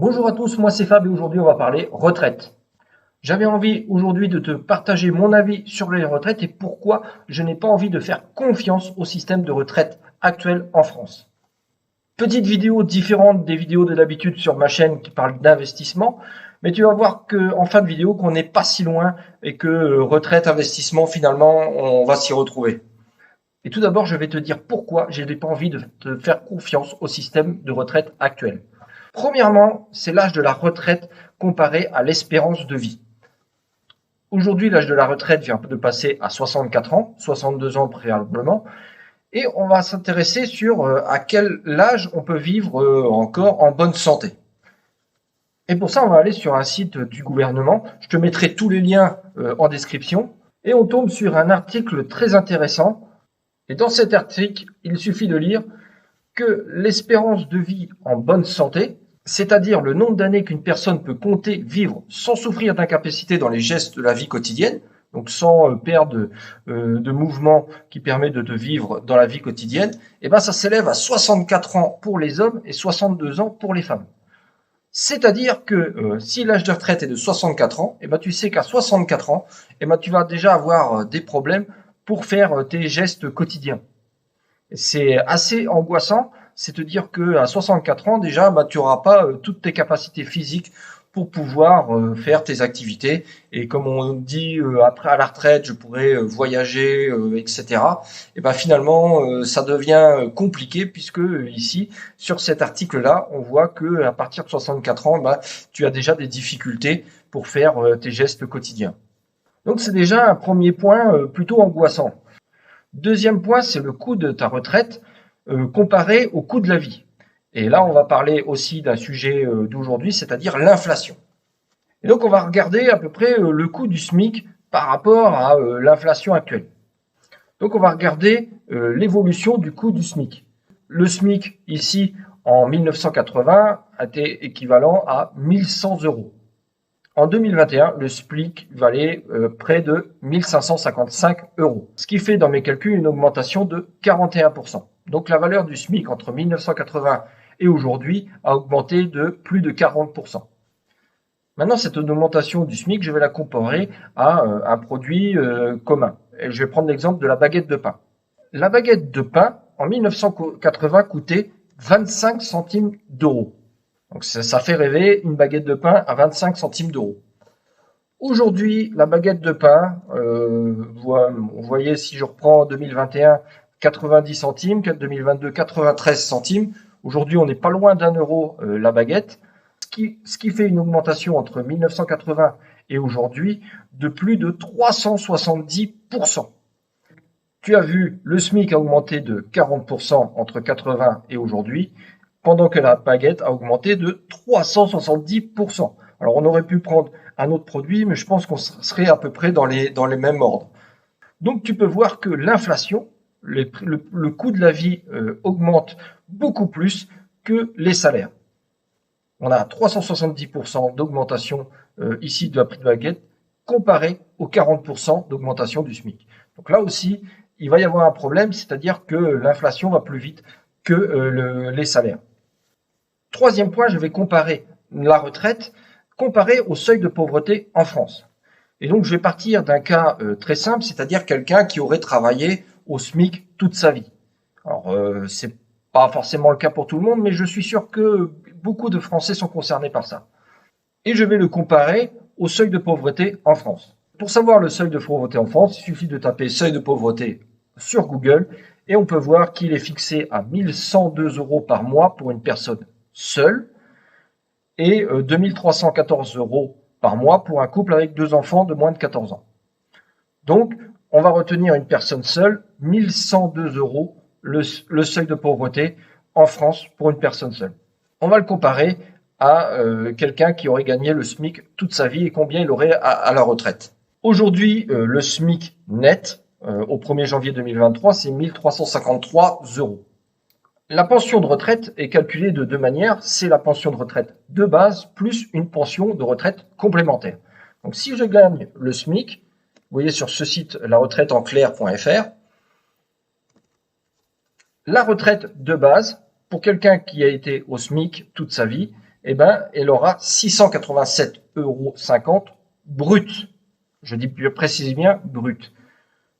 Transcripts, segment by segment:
Bonjour à tous, moi c'est Fab et aujourd'hui on va parler retraite. J'avais envie aujourd'hui de te partager mon avis sur les retraites et pourquoi je n'ai pas envie de faire confiance au système de retraite actuel en France. Petite vidéo différente des vidéos de d'habitude sur ma chaîne qui parle d'investissement, mais tu vas voir qu'en fin de vidéo qu'on n'est pas si loin et que retraite, investissement, finalement on va s'y retrouver. Et tout d'abord je vais te dire pourquoi je n'ai pas envie de te faire confiance au système de retraite actuel. Premièrement, c'est l'âge de la retraite comparé à l'espérance de vie. Aujourd'hui, l'âge de la retraite vient de passer à 64 ans, 62 ans préalablement, et on va s'intéresser sur à quel âge on peut vivre encore en bonne santé. Et pour ça, on va aller sur un site du gouvernement. Je te mettrai tous les liens en description. Et on tombe sur un article très intéressant. Et dans cet article, il suffit de lire que l'espérance de vie en bonne santé, c'est-à-dire le nombre d'années qu'une personne peut compter vivre sans souffrir d'incapacité dans les gestes de la vie quotidienne, donc sans perdre de mouvement qui permet de vivre dans la vie quotidienne, et ben ça s'élève à 64 ans pour les hommes et 62 ans pour les femmes. C'est-à-dire que si l'âge de retraite est de 64 ans, et ben tu sais qu'à 64 ans, et ben tu vas déjà avoir des problèmes pour faire tes gestes quotidiens. C'est assez angoissant, c'est te dire qu'à 64 ans déjà, tu n'auras pas toutes tes capacités physiques pour pouvoir faire tes activités. Et comme on dit après à la retraite, je pourrais voyager, etc. Et ben finalement, ça devient compliqué puisque ici, sur cet article-là, on voit que à partir de 64 ans, tu as déjà des difficultés pour faire tes gestes quotidiens. Donc c'est déjà un premier point plutôt angoissant. Deuxième point, c'est le coût de ta retraite comparé au coût de la vie. Et là, on va parler aussi d'un sujet d'aujourd'hui, c'est-à-dire l'inflation. Et donc, on va regarder à peu près le coût du SMIC par rapport à l'inflation actuelle. Donc, on va regarder l'évolution du coût du SMIC. Le SMIC, ici, en 1980, a été équivalent à 1100 €. En 2021, le SMIC valait près de 1555 €, ce qui fait dans mes calculs une augmentation de 41%. Donc la valeur du SMIC entre 1980 et aujourd'hui a augmenté de plus de 40%. Maintenant, cette augmentation du SMIC, je vais la comparer à un produit commun. Et je vais prendre l'exemple de la baguette de pain. La baguette de pain, en 1980, coûtait 25 centimes d'euros. Donc ça fait rêver, une baguette de pain à 25 centimes d'euros. Aujourd'hui, la baguette de pain, vous voyez, si je reprends 2021, 90 centimes, 2022, 93 centimes. Aujourd'hui, on n'est pas loin d'1 € la baguette, ce qui fait une augmentation entre 1980 et aujourd'hui de plus de 370%. Tu as vu, le SMIC a augmenté de 40% entre 80 et aujourd'hui, pendant que la baguette a augmenté de 370%. Alors on aurait pu prendre un autre produit, mais je pense qu'on serait à peu près dans les mêmes ordres. Donc tu peux voir que l'inflation, le coût de la vie augmente beaucoup plus que les salaires. On a 370% d'augmentation ici de la prix de baguette comparé aux 40% d'augmentation du SMIC. Donc là aussi, il va y avoir un problème, c'est-à-dire que l'inflation va plus vite que les salaires. Troisième point, je vais comparer la retraite comparée au seuil de pauvreté en France. Et donc, je vais partir d'un cas très simple, c'est-à-dire quelqu'un qui aurait travaillé au SMIC toute sa vie. Alors, c'est pas forcément le cas pour tout le monde, mais je suis sûr que beaucoup de Français sont concernés par ça. Et je vais le comparer au seuil de pauvreté en France. Pour savoir le seuil de pauvreté en France, il suffit de taper seuil de pauvreté sur Google et on peut voir qu'il est fixé à 1102 € par mois pour une personne seule et 2314 € par mois pour un couple avec 2 enfants de moins de 14 ans. Donc, on va retenir une personne seule, 1102 € le seuil de pauvreté en France pour une personne seule. On va le comparer à quelqu'un qui aurait gagné le SMIC toute sa vie et combien il aurait à la retraite. Aujourd'hui, le SMIC net au 1er janvier 2023, c'est 1353 €. La pension de retraite est calculée de deux manières. C'est la pension de retraite de base plus une pension de retraite complémentaire. Donc si je gagne le SMIC, vous voyez sur ce site laretraiteenclair.fr, la retraite de base pour quelqu'un qui a été au SMIC toute sa vie, eh ben, elle aura 687,50 € brut. Je dis plus précisément bien brut.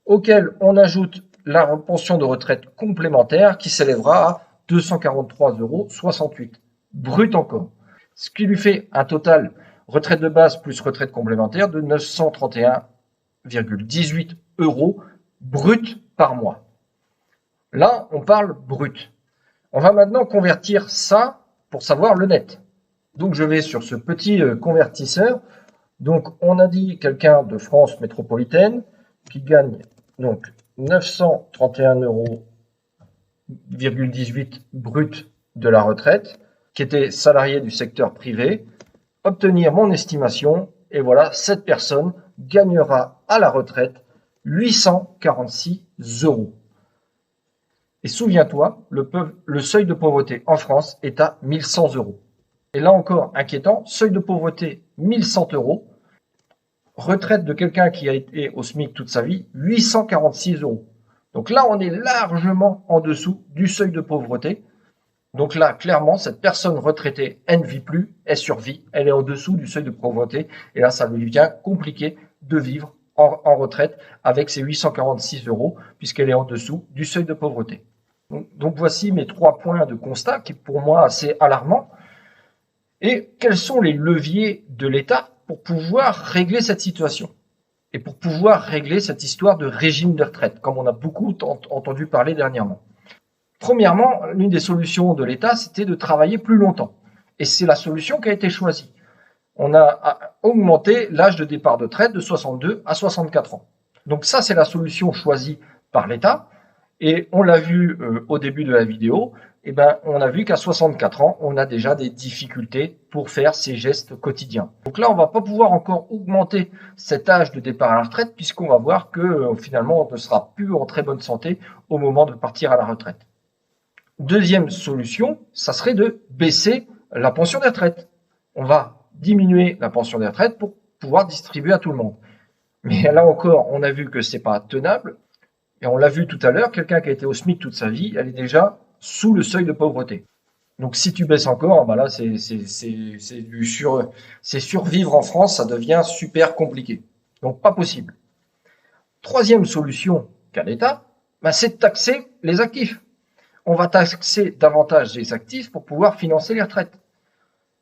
Auquel on ajoute la pension de retraite complémentaire qui s'élèvera à 243,68 € brut encore. Ce qui lui fait un total retraite de base plus retraite complémentaire de 931,18 € brut par mois. Là, on parle brut. On va maintenant convertir ça pour savoir le net. Donc, je vais sur ce petit convertisseur. Donc, on a dit quelqu'un de France métropolitaine qui gagne donc 931,18 € brut de la retraite, qui était salarié du secteur privé, obtenir mon estimation, et voilà, cette personne gagnera à la retraite 846 €. Et souviens-toi, le seuil de pauvreté en France est à 1100 €. Et là encore, inquiétant, seuil de pauvreté 1100 €, retraite de quelqu'un qui a été au SMIC toute sa vie, 846 €. Donc là, on est largement en dessous du seuil de pauvreté. Donc là, clairement, cette personne retraitée, elle ne vit plus, elle survit, elle est en dessous du seuil de pauvreté. Et là, ça lui devient compliqué de vivre en retraite avec ses 846 € puisqu'elle est en dessous du seuil de pauvreté. Donc voici mes 3 points de constat qui pour moi assez alarmants. Et quels sont les leviers de l'État pour pouvoir régler cette situation et pour pouvoir régler cette histoire de régime de retraite, comme on a beaucoup entendu parler dernièrement. Premièrement, l'une des solutions de l'État, c'était de travailler plus longtemps. Et c'est la solution qui a été choisie. On a augmenté l'âge de départ de retraite de 62 à 64 ans. Donc ça, c'est la solution choisie par l'État. Et on l'a vu au début de la vidéo, eh ben, on a vu qu'à 64 ans, on a déjà des difficultés pour faire ces gestes quotidiens. Donc là, on va pas pouvoir encore augmenter cet âge de départ à la retraite puisqu'on va voir que finalement, on ne sera plus en très bonne santé au moment de partir à la retraite. Deuxième solution, ça serait de baisser la pension de retraite. On va diminuer la pension de retraite pour pouvoir distribuer à tout le monde. Mais là encore, on a vu que c'est pas tenable. Et on l'a vu tout à l'heure, quelqu'un qui a été au SMIC toute sa vie, elle est déjà sous le seuil de pauvreté. Donc si tu baisses encore, bah là c'est survivre en France, ça devient super compliqué. Donc pas possible. Troisième solution qu'a l'État, bah, c'est de taxer les actifs. On va taxer davantage les actifs pour pouvoir financer les retraites.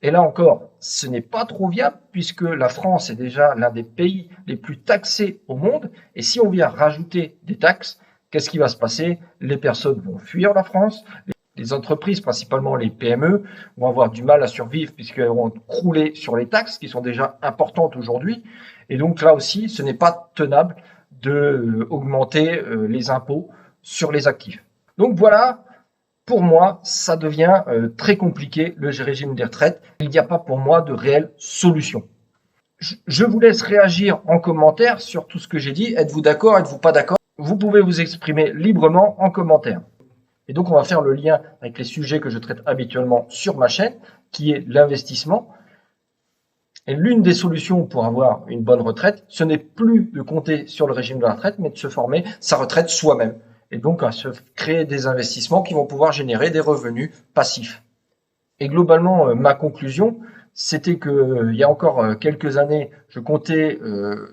Et là encore, ce n'est pas trop viable puisque la France est déjà l'un des pays les plus taxés au monde. Et si on vient rajouter des taxes, qu'est-ce qui va se passer? Les personnes vont fuir la France. Les entreprises, principalement les PME, vont avoir du mal à survivre puisqu'elles vont crouler sur les taxes qui sont déjà importantes aujourd'hui. Et donc là aussi, ce n'est pas tenable d'augmenter les impôts sur les actifs. Donc voilà. Pour moi, ça devient très compliqué, le régime des retraites. Il n'y a pas pour moi de réelle solution. Je vous laisse réagir en commentaire sur tout ce que j'ai dit. Êtes-vous d'accord, êtes-vous pas d'accord? Vous pouvez vous exprimer librement en commentaire. Et donc, on va faire le lien avec les sujets que je traite habituellement sur ma chaîne, qui est l'investissement. Et l'une des solutions pour avoir une bonne retraite, ce n'est plus de compter sur le régime de la retraite, mais de se former sa retraite soi-même. Et donc à se créer des investissements qui vont pouvoir générer des revenus passifs. Et globalement, ma conclusion, c'était que il y a encore quelques années, je comptais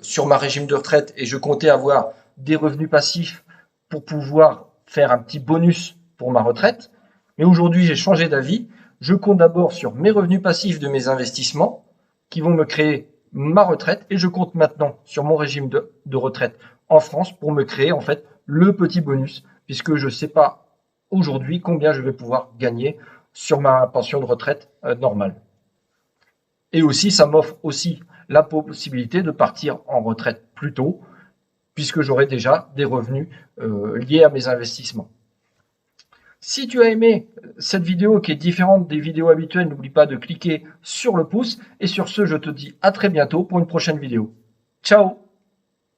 sur ma régime de retraite et je comptais avoir des revenus passifs pour pouvoir faire un petit bonus pour ma retraite. Mais aujourd'hui, j'ai changé d'avis. Je compte d'abord sur mes revenus passifs de mes investissements qui vont me créer ma retraite et je compte maintenant sur mon régime de retraite en France pour me créer en fait le petit bonus, puisque je ne sais pas aujourd'hui combien je vais pouvoir gagner sur ma pension de retraite normale. Et aussi, ça m'offre aussi la possibilité de partir en retraite plus tôt, puisque j'aurai déjà des revenus liés à mes investissements. Si tu as aimé cette vidéo qui est différente des vidéos habituelles, n'oublie pas de cliquer sur le pouce. Et sur ce, je te dis à très bientôt pour une prochaine vidéo. Ciao!